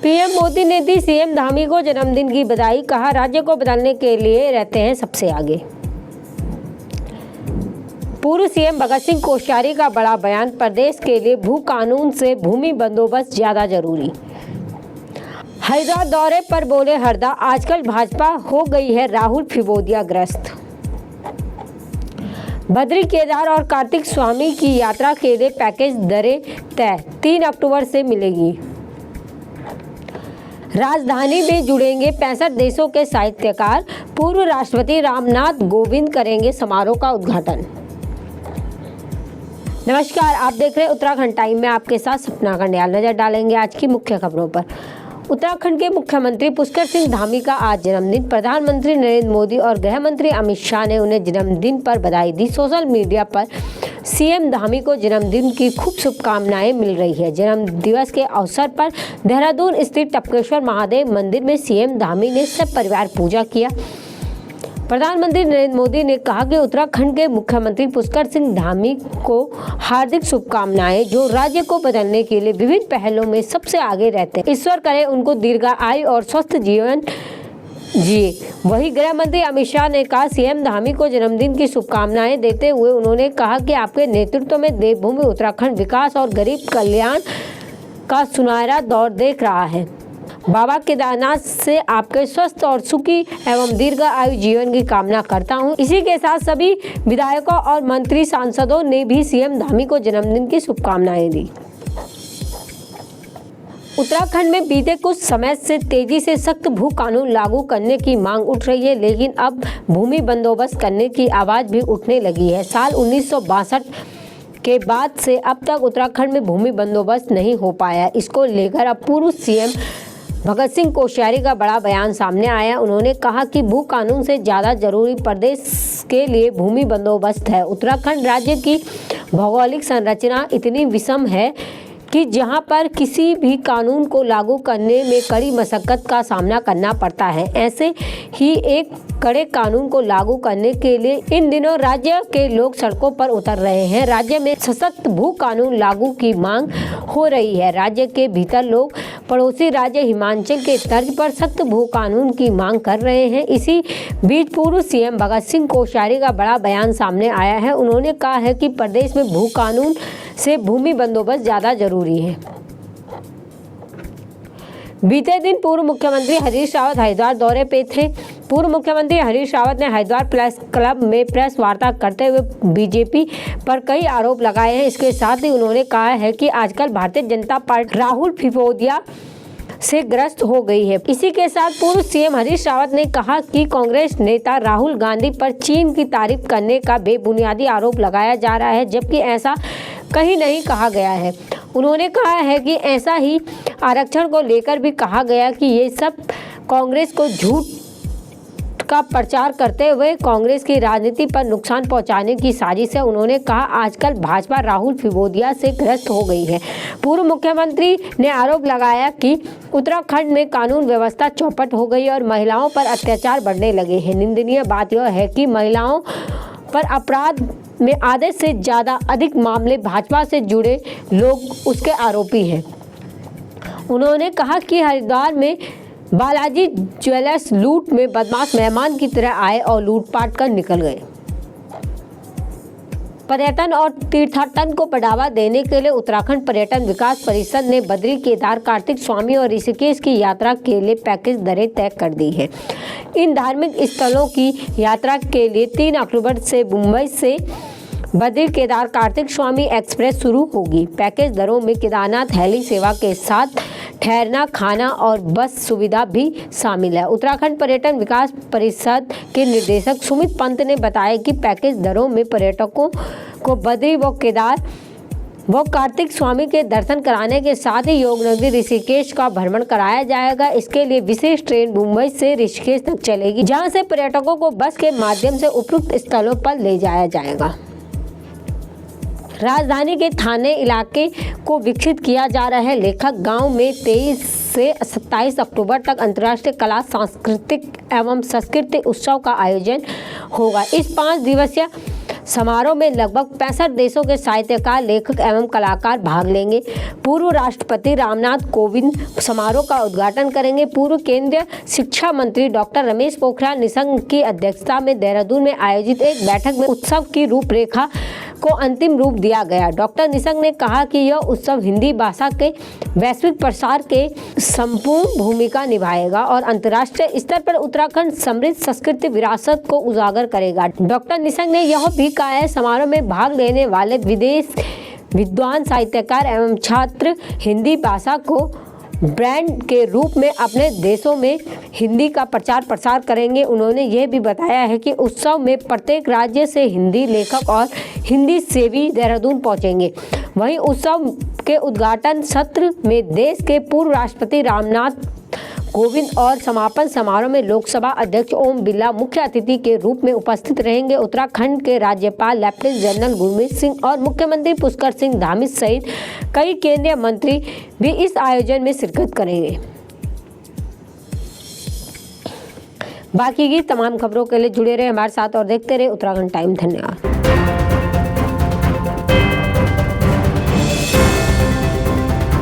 PM Modi ने दी CM Dhami को जन्मदिन की बधाई, कहा राज्य को बदलने के लिए रहते हैं सबसे आगे। पूर्व सीएम भगत सिंह कोश्यारी का बड़ा बयान, प्रदेश के लिए भू कानून से भूमि बंदोबस्त ज्यादा जरूरी। हरिद्वार दौरे पर बोले हरदा, आजकल भाजपा हो गई है राहुल फिवोदिया ग्रस्त। बद्री, केदार और कार्तिक स्वामी की यात्रा के लिए पैकेज दरें तय, 3 अक्टूबर से मिलेगी। राजधानी में जुड़ेंगे 65 देशों के साहित्यकार, पूर्व राष्ट्रपति रामनाथ कोविंद करेंगे समारोह का उद्घाटन। नमस्कार, आप देख रहे हैं उत्तराखंड टाइम में, आपके साथ सपना कंडियाल। नजर डालेंगे आज की मुख्य खबरों पर। उत्तराखंड के मुख्यमंत्री पुष्कर सिंह धामी का आज जन्मदिन। प्रधानमंत्री नरेंद्र मोदी और गृह मंत्री अमित शाह ने उन्हें जन्मदिन पर बधाई दी। सोशल मीडिया पर सीएम धामी को जन्मदिन की खूब शुभकामनाएं मिल रही है। जन्म दिवस के अवसर पर देहरादून स्थित टपकेश्वर महादेव मंदिर में सीएम धामी ने सब परिवार पूजा किया। प्रधानमंत्री नरेंद्र मोदी ने कहा कि उत्तराखंड के मुख्यमंत्री पुष्कर सिंह धामी को हार्दिक शुभकामनाएं, जो राज्य को बदलने के लिए विभिन्न पहलों में सबसे आगे रहते हैं। ईश्वर करे उनको दीर्घायु और स्वस्थ जीवन जिए। वहीं गृह मंत्री अमित शाह ने कहा, सीएम धामी को जन्मदिन की शुभकामनाएं देते हुए उन्होंने कहा कि आपके नेतृत्व में देवभूमि उत्तराखंड विकास और गरीब कल्याण का सुनहरा दौर देख रहा है। बाबा केदारनाथ से आपके स्वस्थ और सुखी एवं दीर्घायु जीवन की कामना करता हूं। इसी के साथ सभी विधायकों और मंत्री सांसदों ने भी सीएम धामी को जन्मदिन की शुभकामनाएं दी। उत्तराखंड में बीते कुछ समय से तेजी से सख्त भू कानून लागू करने की मांग उठ रही है, लेकिन अब भूमि बंदोबस्त करने की आवाज भी उठने लगी है। साल 1962 के बाद से अब तक उत्तराखंड में भूमि बंदोबस्त नहीं हो पाया। इसको लेकर अब पूर्व सीएम भगत सिंह कोश्यारी का बड़ा बयान सामने आया। उन्होंने कहा कि भू कानून से ज़्यादा जरूरी प्रदेश के लिए भूमि बंदोबस्त है। उत्तराखंड राज्य की भौगोलिक संरचना इतनी विषम है कि जहां पर किसी भी कानून को लागू करने में कड़ी मशक्कत का सामना करना पड़ता है। ऐसे ही एक कड़े कानून को लागू करने के लिए इन दिनों राज्य के लोग सड़कों पर उतर रहे हैं। राज्य में सशक्त भू कानून लागू की मांग हो रही है। राज्य के भीतर लोग पड़ोसी राज्य हिमाचल के तर्ज पर सख्त भू कानून की मांग कर रहे हैं। इसी बीच पूर्व सीएम भगत सिंह कोश्यारी का बड़ा बयान सामने आया है। उन्होंने कहा है कि प्रदेश में भू कानून से भूमि बंदोबस्त ज्यादा जरूरी है। बीते दिन पूर्व मुख्यमंत्री हरीश रावत हरिद्वार दौरे पे थे। पूर्व मुख्यमंत्री हरीश रावत ने हरिद्वार प्रेस क्लब में प्रेस वार्ता करते हुए बीजेपी पर कई आरोप लगाए हैं। इसके साथ ही उन्होंने कहा है कि आजकल भारतीय जनता पार्टी राहुल फिवोदिया से ग्रस्त हो गई है। इसी के साथ पूर्व सीएम हरीश रावत ने कहा कि कांग्रेस नेता राहुल गांधी पर चीन की तारीफ करने का बेबुनियादी आरोप लगाया जा रहा है, जबकि ऐसा कहीं नहीं कहा गया है। उन्होंने कहा है कि ऐसा ही आरक्षण को लेकर भी कहा गया कि ये सब कांग्रेस को झूठ का प्रचार करते हुए कांग्रेस की राजनीति पर नुकसान पहुंचाने की साजिश है। उन्होंने कहा, आजकल भाजपा राहुल फिवोदिया से ग्रस्त हो गई है। पूर्व मुख्यमंत्री ने आरोप लगाया कि उत्तराखंड में कानून व्यवस्था चौपट हो गई और महिलाओं पर अत्याचार बढ़ने लगे हैं। निंदनीय बात यह है कि महिलाओं पर अपराध में आधे से ज़्यादा अधिक मामले भाजपा से जुड़े लोग उसके आरोपी हैं। उन्होंने कहा कि हरिद्वार में बालाजी ज्वेलर्स लूट में बदमाश मेहमान की तरह आए और लूटपाट कर निकल गए। पर्यटन और तीर्थाटन को बढ़ावा देने के लिए उत्तराखंड पर्यटन विकास परिषद ने बद्री, केदार, कार्तिक स्वामी और ऋषिकेश की यात्रा के लिए पैकेज दरें तय कर दी है। इन धार्मिक स्थलों की यात्रा के लिए 3 अक्टूबर से मुंबई से बद्री, केदार, कार्तिक स्वामी एक्सप्रेस शुरू होगी। पैकेज दरों में केदारनाथ हेली सेवा के साथ ठहरना, खाना और बस सुविधा भी शामिल है। उत्तराखंड पर्यटन विकास परिषद के निदेशक सुमित पंत ने बताया कि पैकेज दरों में पर्यटकों को बद्री व केदार व कार्तिक स्वामी के दर्शन कराने के साथ ही योगनगरी ऋषिकेश का भ्रमण कराया जाएगा। इसके लिए विशेष ट्रेन मुंबई से ऋषिकेश तक चलेगी, जहां से पर्यटकों को बस के माध्यम से उपयुक्त स्थलों पर ले जाया जाएगा। राजधानी के थाने इलाके को विकसित किया जा रहा है। लेखक गांव में 23 से 27 अक्टूबर तक अंतर्राष्ट्रीय कला, सांस्कृतिक एवं संस्कृति उत्सव का आयोजन होगा। इस 5 दिवसीय समारोह में लगभग 65 देशों के साहित्यकार, लेखक एवं कलाकार भाग लेंगे। पूर्व राष्ट्रपति रामनाथ कोविंद समारोह का उद्घाटन करेंगे। पूर्व केंद्रीय शिक्षा मंत्री डॉक्टर रमेश पोखरियाल निशंक की अध्यक्षता में देहरादून में आयोजित एक बैठक में उत्सव की रूपरेखा को अंतिम रूप दिया गया। डॉक्टर निशंक ने कहा कि यह उत्सव हिंदी भाषा के वैश्विक प्रसार के संपूर्ण भूमिका निभाएगा और अंतर्राष्ट्रीय स्तर पर उत्तराखंड समृद्ध सांस्कृतिक विरासत को उजागर करेगा। डॉक्टर निशंक ने यह भी कहा है, समारोह में भाग लेने वाले विदेश विद्वान, साहित्यकार एवं छात्र हिंदी भाषा को ब्रांड के रूप में अपने देशों में हिंदी का प्रचार प्रसार करेंगे। उन्होंने यह भी बताया है कि उत्सव में प्रत्येक राज्य से हिंदी लेखक और हिंदी सेवी देहरादून पहुंचेंगे। वहीं उत्सव के उद्घाटन सत्र में देश के पूर्व राष्ट्रपति रामनाथ कोविंद और समापन समारोह में लोकसभा अध्यक्ष ओम बिरला मुख्य अतिथि के रूप में उपस्थित रहेंगे। उत्तराखंड के राज्यपाल लेफ्टिनेंट जनरल गुरमीत सिंह और मुख्यमंत्री पुष्कर सिंह धामी सहित कई केंद्रीय मंत्री भी इस आयोजन में शिरकत करेंगे। बाकी की तमाम खबरों के लिए जुड़े रहे हमारे साथ और देखते रहे उत्तराखंड टाइम। धन्यवाद।